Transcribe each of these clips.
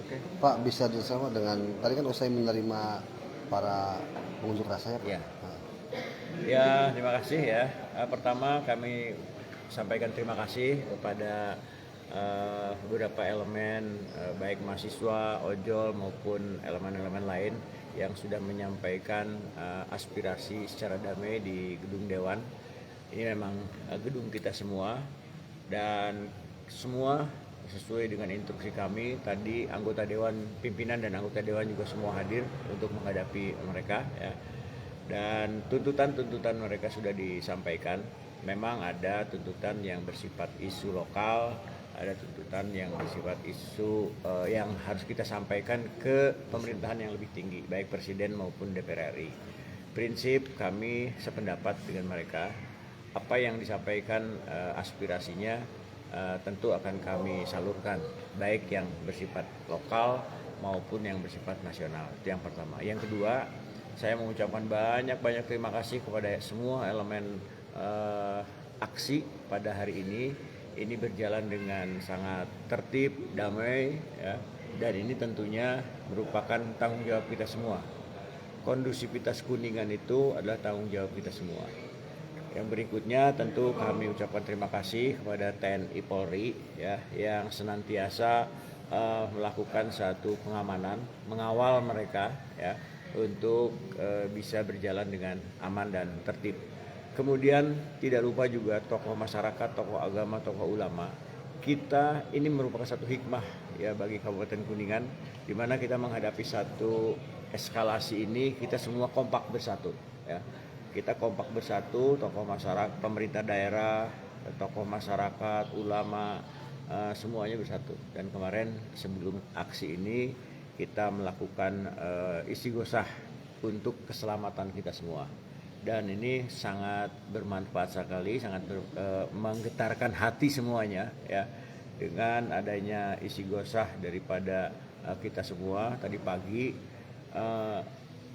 Oke. Pak, bisa bersama dengan tadi kan usai menerima para pengunjuk rasa ya, Pak? Ya, Nah, ya terima kasih ya. Pertama kami sampaikan terima kasih kepada beberapa elemen baik mahasiswa, ojol maupun elemen-elemen lain yang sudah menyampaikan aspirasi secara damai di gedung Dewan. Ini memang gedung kita semua dan semua sesuai dengan instruksi kami tadi anggota dewan pimpinan dan anggota dewan juga semua hadir untuk menghadapi mereka ya. Dan tuntutan-tuntutan mereka sudah disampaikan. Memang ada tuntutan yang bersifat isu lokal, ada tuntutan yang bersifat isu yang harus kita sampaikan ke pemerintahan yang lebih tinggi, baik presiden maupun DPR RI. Prinsip kami sependapat dengan mereka. Apa yang disampaikan aspirasinya tentu akan kami salurkan, baik yang bersifat lokal maupun yang bersifat nasional. Itu yang pertama. Yang kedua, saya mengucapkan banyak terima kasih kepada semua elemen aksi pada hari ini. Ini berjalan dengan sangat tertib, damai, ya, dan ini tentunya merupakan tanggung jawab kita semua. Kondusivitas Kuningan itu adalah tanggung jawab kita semua. Yang berikutnya tentu kami ucapkan terima kasih kepada TNI Polri ya, yang senantiasa melakukan satu pengamanan, mengawal mereka ya, untuk bisa berjalan dengan aman dan tertib. Kemudian tidak lupa juga tokoh masyarakat, tokoh agama, tokoh ulama. Kita ini merupakan satu hikmah ya bagi Kabupaten Kuningan, di mana kita menghadapi satu eskalasi ini kita semua kompak bersatu ya. Kita kompak bersatu, tokoh masyarakat, pemerintah daerah, tokoh masyarakat, ulama, semuanya bersatu. Dan kemarin sebelum aksi ini kita melakukan istighosah untuk keselamatan kita semua. Dan ini sangat bermanfaat sekali, sangat menggetarkan hati semuanya ya, dengan adanya istighosah daripada kita semua tadi pagi.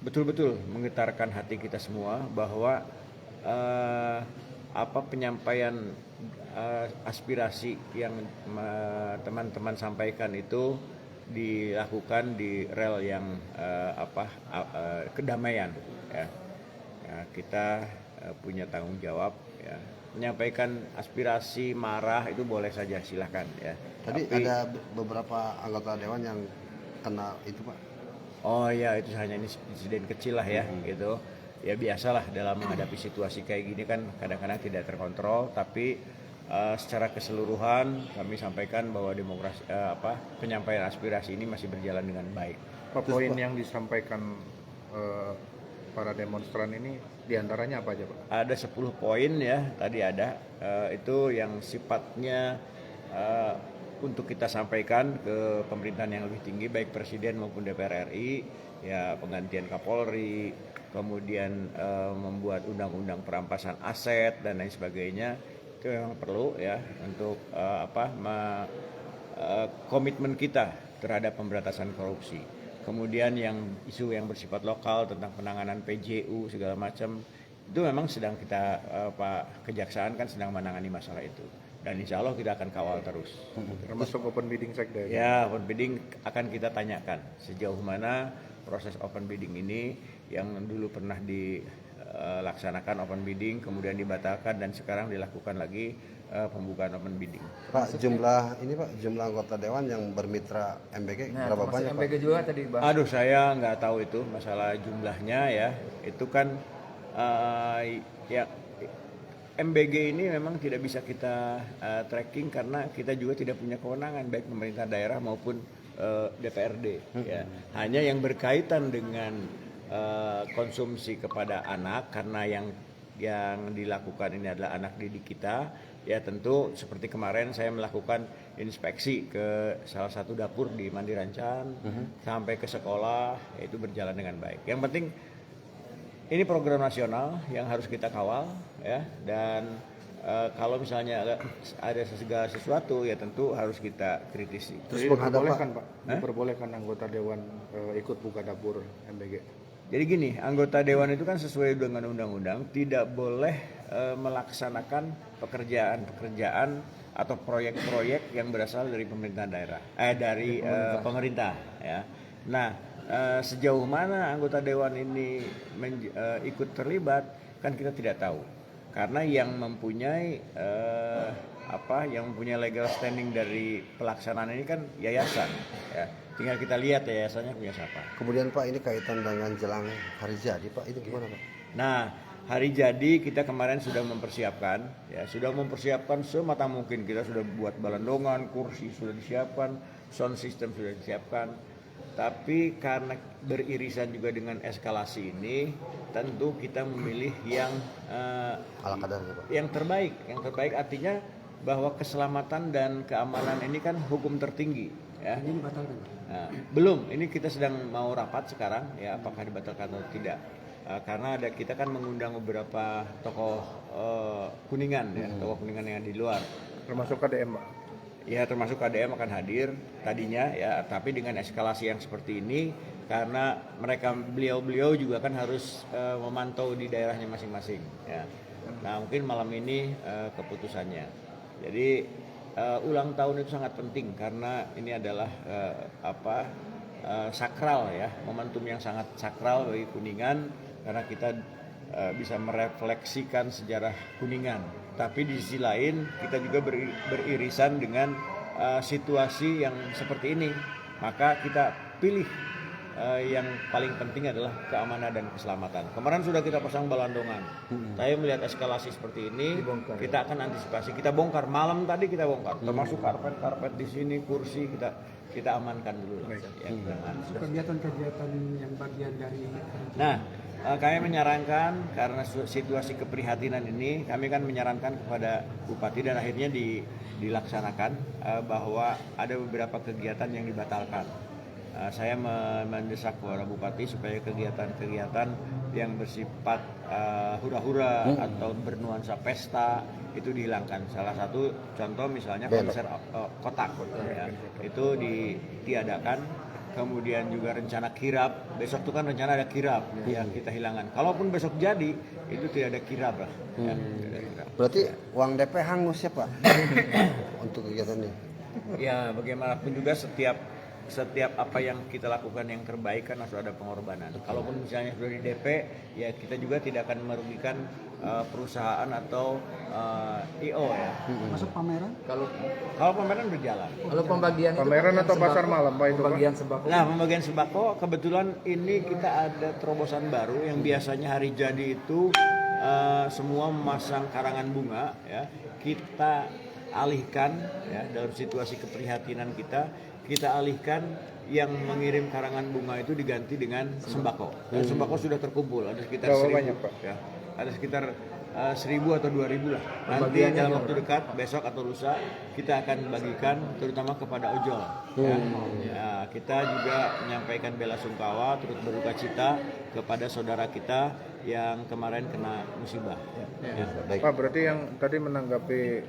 Betul-betul menggetarkan hati kita semua bahwa apa penyampaian aspirasi yang teman-teman sampaikan itu dilakukan di rel yang kedamaian ya. Ya, kita punya tanggung jawab ya. Menyampaikan aspirasi marah itu boleh saja, silahkan ya. tadi Tapi ada beberapa anggota dewan yang kena itu, Pak. oh ya, itu hanya insiden kecil lah ya gitu. Ya biasalah dalam menghadapi situasi kayak gini kan kadang-kadang tidak terkontrol, tapi secara keseluruhan kami sampaikan bahwa demokrasi penyampaian aspirasi ini masih berjalan dengan baik. Pak, poin yang disampaikan eh, para demonstran ini diantaranya apa aja, Pak? Ada 10 poin ya, tadi ada itu yang sifatnya uh, untuk kita sampaikan ke pemerintahan yang lebih tinggi, baik presiden maupun DPR RI, ya penggantian Kapolri, kemudian membuat undang-undang perampasan aset dan lain sebagainya. Itu memang perlu ya untuk komitmen kita terhadap pemberantasan korupsi. Kemudian yang isu yang bersifat lokal tentang penanganan PJU segala macam itu memang sedang kita Pak Kejaksaan kan sedang menangani masalah itu, dan insya Allah kita akan kawal terus. Termasuk open bidding sekda. Ya, open bidding akan kita tanyakan sejauh mana proses open bidding ini yang dulu pernah dilaksanakan open bidding kemudian dibatalkan dan sekarang dilakukan lagi pembukaan open bidding. Pak, jumlah anggota dewan yang bermitra MBG berapa banyak, Pak? MBG juga tadi Bang. Aduh, saya nggak tahu itu masalah jumlahnya ya. Itu kan ya MBG ini memang tidak bisa kita tracking karena kita juga tidak punya kewenangan baik pemerintah daerah maupun DPRD. Ya. Hanya yang berkaitan dengan konsumsi kepada anak karena yang dilakukan ini adalah anak didik kita. Ya tentu seperti kemarin saya melakukan inspeksi ke salah satu dapur di Mandirancan sampai ke sekolah, itu berjalan dengan baik. Yang penting ini program nasional yang harus kita kawal ya, dan kalau misalnya ada segala sesuatu ya tentu harus kita kritisi. Terus diperbolehkan, Pak? Diperbolehkan anggota dewan ikut buka dapur MBG. Jadi gini, anggota dewan itu kan sesuai dengan undang-undang tidak boleh melaksanakan pekerjaan atau proyek-proyek yang berasal dari pemerintah daerah, dari pemerintah ya. Nah, sejauh mana anggota dewan ini ikut terlibat kan kita tidak tahu, karena yang mempunyai legal standing dari pelaksanaan ini kan yayasan ya. Tinggal kita lihat yayasannya punya siapa. Kemudian Pak, ini kaitan dengan jelang hari jadi Pak, itu gimana Pak? Nah, hari jadi kita kemarin sudah mempersiapkan semata mungkin. Kita sudah buat balandongan, kursi sudah disiapkan, sound system sudah disiapkan. Tapi karena beririsan juga dengan eskalasi ini, tentu kita memilih yang Ala kadarnya Pak. yang terbaik artinya bahwa keselamatan dan keamanan ini kan hukum tertinggi ya. Ini dibatalkan. Nah, belum, ini kita sedang mau rapat sekarang ya, apakah dibatalkan atau tidak. Karena kita kan mengundang beberapa tokoh Kuningan ya, tokoh Kuningan yang di luar. Termasuk KDM, Pak. Ya, termasuk KDM akan hadir tadinya ya, tapi dengan eskalasi yang seperti ini karena beliau juga kan harus memantau di daerahnya masing-masing ya. Nah, mungkin malam ini keputusannya. Jadi ulang tahun itu sangat penting karena ini adalah sakral ya, momentum yang sangat sakral bagi Kuningan karena kita bisa merefleksikan sejarah Kuningan. Tapi di sisi lain kita juga beririsan dengan situasi yang seperti ini. Maka kita pilih yang paling penting adalah keamanan dan keselamatan. Kemarin sudah kita pasang balandongan. Saya melihat eskalasi seperti ini, kita akan antisipasi. Kita bongkar malam tadi, kita bongkar. Termasuk karpet di sini, kursi kita amankan dulu. Ya, Kegiatan-kegiatan yang bagian dari. Nah, kami menyarankan karena situasi keprihatinan ini, kami kan menyarankan kepada Bupati dan akhirnya dilaksanakan bahwa ada beberapa kegiatan yang dibatalkan. Saya mendesak kepada Bupati supaya kegiatan-kegiatan yang bersifat hura-hura atau bernuansa pesta itu dihilangkan. Salah satu contoh misalnya konser kotak ya, itu ditiadakan. Kemudian juga rencana kirab, besok itu kan rencana ada kirab yang kita hilangkan. Kalaupun besok jadi, itu tidak ada kirab lah. Ya, tidak ada kirab. Berarti uang DP hangus ya Pak untuk kegiatannya? Ya, bagaimanapun juga setiap apa yang kita lakukan yang terbaik kan harus ada pengorbanan. Kalaupun misalnya sudah di DP, ya kita juga tidak akan merugikan perusahaan atau IO ya. Masuk pameran? Kalau pameran berjalan. Kalau pembagian Pameran atau pasar malam, Pak, itu, Pak? Pembagian sembako. Nah, pembagian sembako kebetulan ini kita ada terobosan baru yang biasanya hari jadi itu semua memasang karangan bunga ya. Kita alihkan ya, dalam situasi keprihatinan kita alihkan yang mengirim karangan bunga itu diganti dengan sembako. Dan sembako sudah terkumpul, ada sekitar 1.000 banyak, Pak? ya. Ada sekitar 1.000 atau 2.000 lah. Nanti dalam waktu dekat, besok atau lusa kita akan bagikan terutama kepada ojol. Ya. Ya, kita juga menyampaikan bela sungkawa, turut berduka cita kepada saudara kita yang kemarin kena musibah. Ya. Baik. Pak, berarti yang tadi menanggapi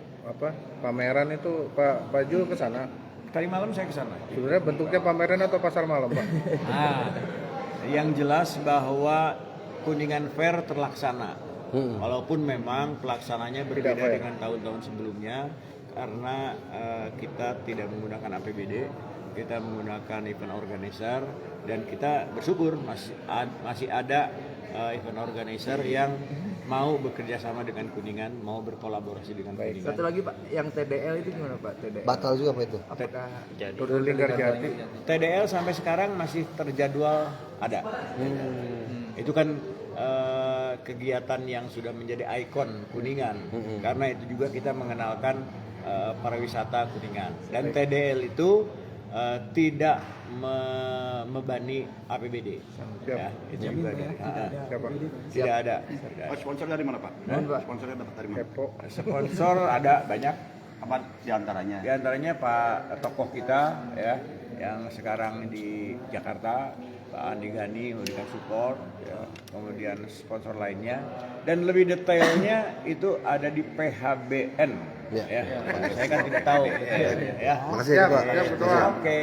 pameran itu Pak Jul ke sana. Tadi malam saya ke sana. Sebenarnya bentuknya pameran atau pasar malam, Pak? Nah, yang jelas bahwa Kuningan Fair terlaksana. Walaupun memang pelaksananya berbeda dengan tahun-tahun sebelumnya karena kita tidak menggunakan APBD, kita menggunakan event organizer dan kita bersyukur masih ada event organizer yang mau bekerja sama dengan Kuningan, mau berkolaborasi dengan Kuningan. Satu lagi Pak, yang TDL itu gimana Pak? TDL. Batal juga Pak itu? Apakah Tur Linggarjati. TDL sampai sekarang masih terjadwal ada. Itu kan kegiatan yang sudah menjadi ikon Kuningan. Karena itu juga kita mengenalkan pariwisata Kuningan. Dan TDL itu tidak membebani APBD. Ya, itu juga ada. Tidak ada. Sponsor dari mana Pak? Sponsornya dapat dari mana? Kepo. Sponsor ada banyak. Apa diantaranya? Di antaranya Pak tokoh kita ya yang sekarang di Jakarta, Pak Andi Gani memberikan support ya. Kemudian sponsor lainnya dan lebih detailnya itu ada di PHBN ya. Saya kan tidak tahu ya. Makasih ya Pak. Siap, betul. Oke.